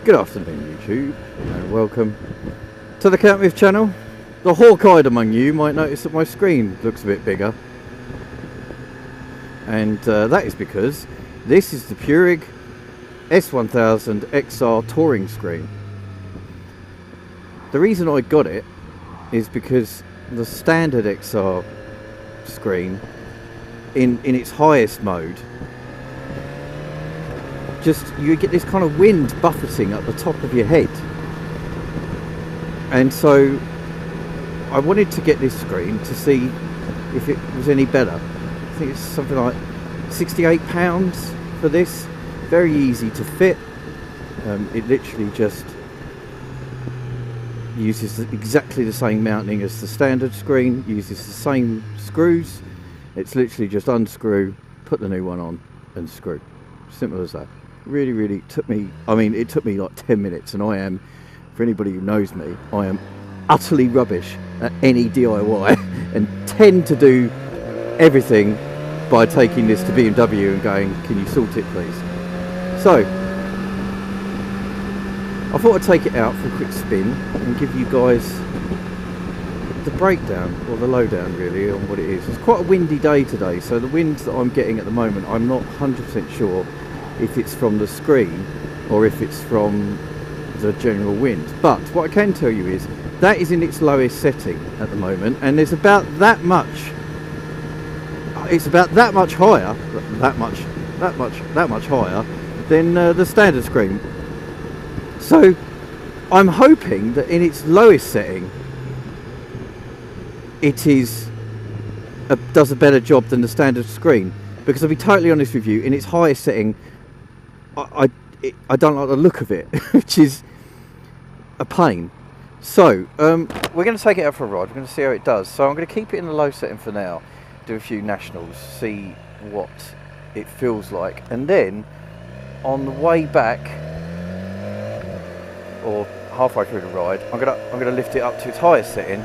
Good afternoon, YouTube, and welcome to the Cat Myth channel. The hawk-eyed among you might notice that my screen looks a bit bigger, and that is because this is the Puig S1000XR touring screen. The reason I got it is because the standard XR screen in its highest mode, you get this kind of wind buffeting at the top of your head, and so I wanted to get this screen to see if it was any better. I think it's something like £68 for this. Very easy to fit. It literally just uses exactly the same mounting as the standard screen, uses the same screws. It's literally just unscrew, put the new one on and screw. Simple as that. Really took me, it took me like 10 minutes, and I am, for anybody who knows me, I am utterly rubbish at any DIY and tend to do everything by taking this to BMW and going, can you sort it please? So I thought I'd take it out for a quick spin and give you guys the breakdown, or the lowdown really, on what it is. It's quite a windy day today, so the wind that I'm getting at the moment, I'm not 100% sure if it's from the screen or if it's from the general wind. But what I can tell you is that is in its lowest setting at the moment, and there's about that much, it's about that much higher, that much higher than the standard screen. So I'm hoping that in its lowest setting it does a better job than the standard screen, because I'll be totally honest with you, in its highest setting I don't like the look of it, which is a pain. So we're going to take it out for a ride. We're going to see how it does. So I'm going to keep it in the low setting for now, do a few nationals, see what it feels like, and then on the way back, or halfway through the ride, I'm going to lift it up to its highest setting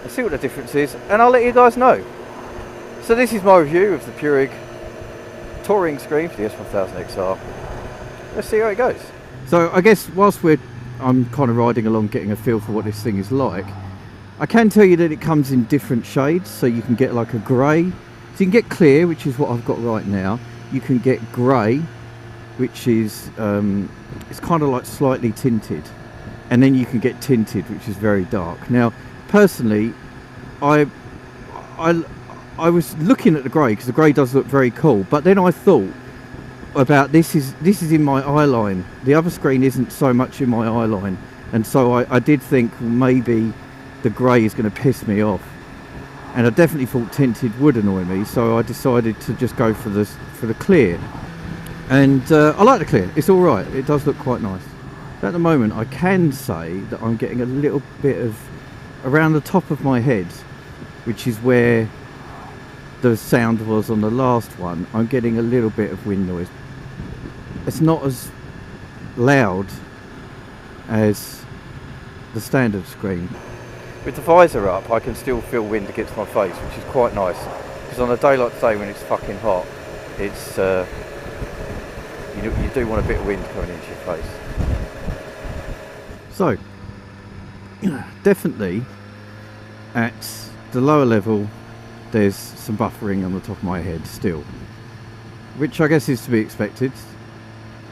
and see what the difference is, and I'll let you guys know. So this is my review of the Puig touring screen for the S1000XR. Let's see how it goes. So I guess whilst I'm kind of riding along, getting a feel for what this thing is like, I can tell you that it comes in different shades. So you can get like a grey, so you can get clear, which is what I've got right now. You can get grey, which is it's kind of like slightly tinted, and then you can get tinted, which is very dark. Now personally, I was looking at the grey because the grey does look very cool, but then I thought about this is in my eye line. The other screen isn't so much in my eye line, and so I did think, well, maybe the grey is going to piss me off, and I definitely thought tinted would annoy me, so I decided to just go for the clear. And I like the clear. It's all right. It does look quite nice. At the moment, I can say that I'm getting a little bit of around the top of my head, which is where the sound was on the last one. I'm getting a little bit of wind noise. It's not as loud as the standard screen. With the visor up, I can still feel wind against my face, which is quite nice, because on a day like today when it's fucking hot, it's you do want a bit of wind coming into your face. So definitely at the lower level there's some buffering on the top of my head still, which I guess is to be expected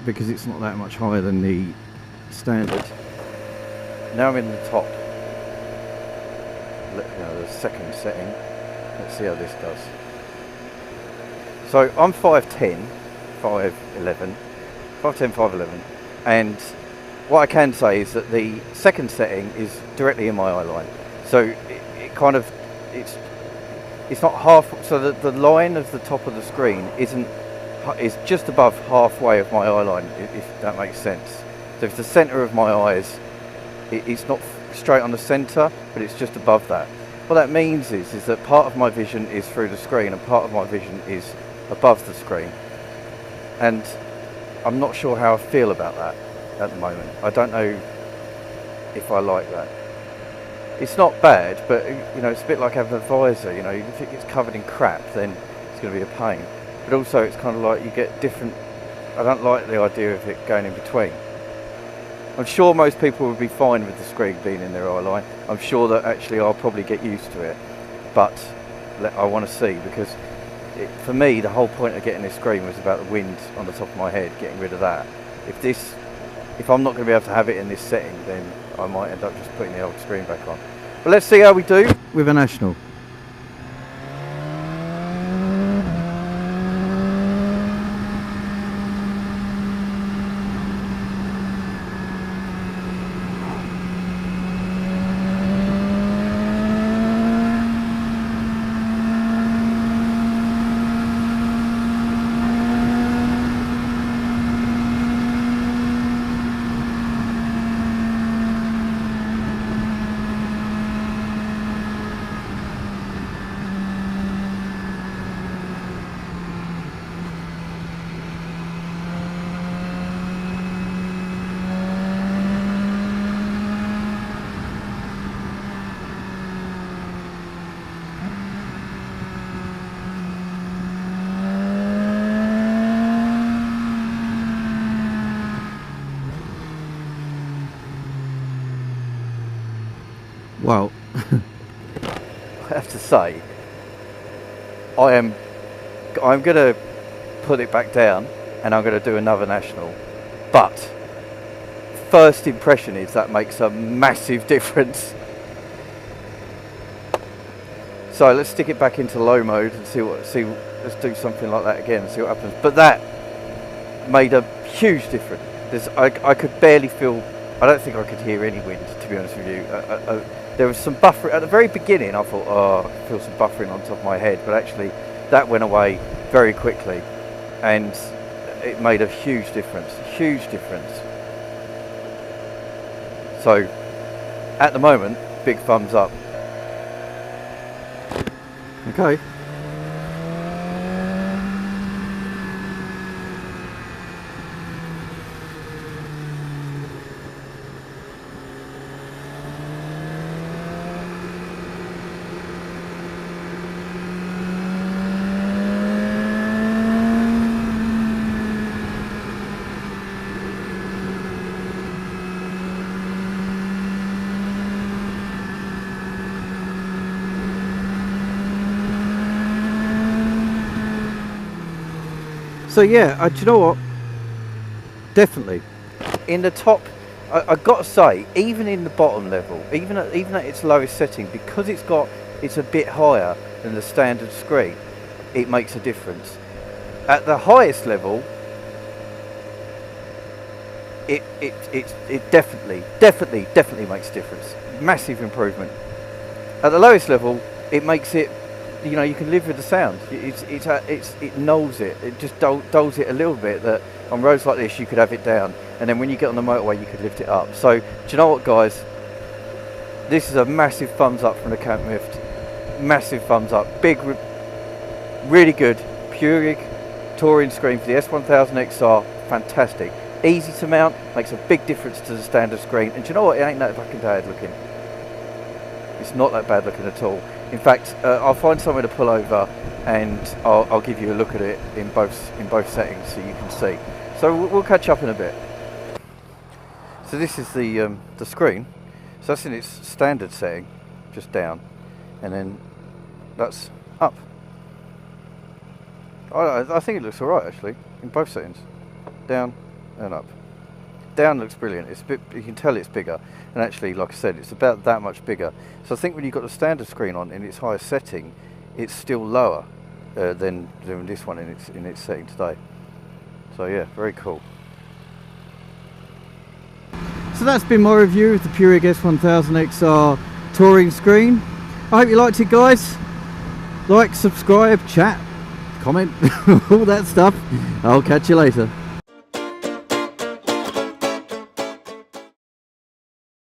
because it's not that much higher than the standard. Now I'm in the top, the second setting. Let's see how this does. So I'm 5'10", 5'11", and what I can say is that the second setting is directly in my eye line. So it's not half, so the line of the top of the screen is just above halfway of my eye line, if that makes sense. So if the centre of my eyes, it's not straight on the centre, but it's just above that. What that means is that part of my vision is through the screen and part of my vision is above the screen. And I'm not sure how I feel about that at the moment. I don't know if I like that. It's not bad, but it's a bit like having a visor. If it gets covered in crap, then it's going to be a pain. But also it's kind of like you get different, I don't like the idea of it going in between. I'm sure most people would be fine with the screen being in their eye line. I'm sure that actually I'll probably get used to it, but I want to see, because for me the whole point of getting this screen was about the wind on the top of my head, getting rid of that. If I'm not going to be able to have it in this setting, then I might end up just putting the old screen back on. But let's see how we do with a National. Well, I have to say, I'm going to put it back down and I'm going to do another National, but first impression is that makes a massive difference. So let's stick it back into low mode and let's do something like that again and see what happens. But that made a huge difference. I could barely feel, I don't think I could hear any wind, to be honest with you. There was some buffering at the very beginning. I thought, oh, I feel some buffering on top of my head, but actually that went away very quickly, and it made a huge difference. So at the moment, big thumbs up. Okay. So yeah, do you know what? Definitely, in the top, I got to say, even in the bottom level, even at its lowest setting, because it's a bit higher than the standard screen, it makes a difference. At the highest level, it definitely makes a difference. Massive improvement. At the lowest level, it makes it, you know, you can live with the sound. It nulls it. It just dulls it a little bit. That on roads like this you could have it down, and then when you get on the motorway you could lift it up. So do you know what, guys? This is a massive thumbs up from the Camp Mift. Massive thumbs up. Big, really good Puig touring screen for the S1000XR. Fantastic. Easy to mount. Makes a big difference to the standard screen. And do you know what? It ain't that fucking bad looking. It's not that bad looking at all. In fact, I'll find somewhere to pull over, and I'll give you a look at it in both settings so you can see. So we'll catch up in a bit. So this is the screen. So that's in its standard setting, just down, and then that's up. I think it looks alright actually in both settings, down and up. Down looks brilliant. It's a bit, you can tell it's bigger, and actually, like I said, it's about that much bigger. So I think when you've got the standard screen on in its highest setting, it's still lower than this one in its setting today. So yeah, very cool. So that's been my review of the Puig S1000XR touring screen. I hope you liked it, guys. Like, subscribe, chat, comment, all that stuff. I'll catch you later.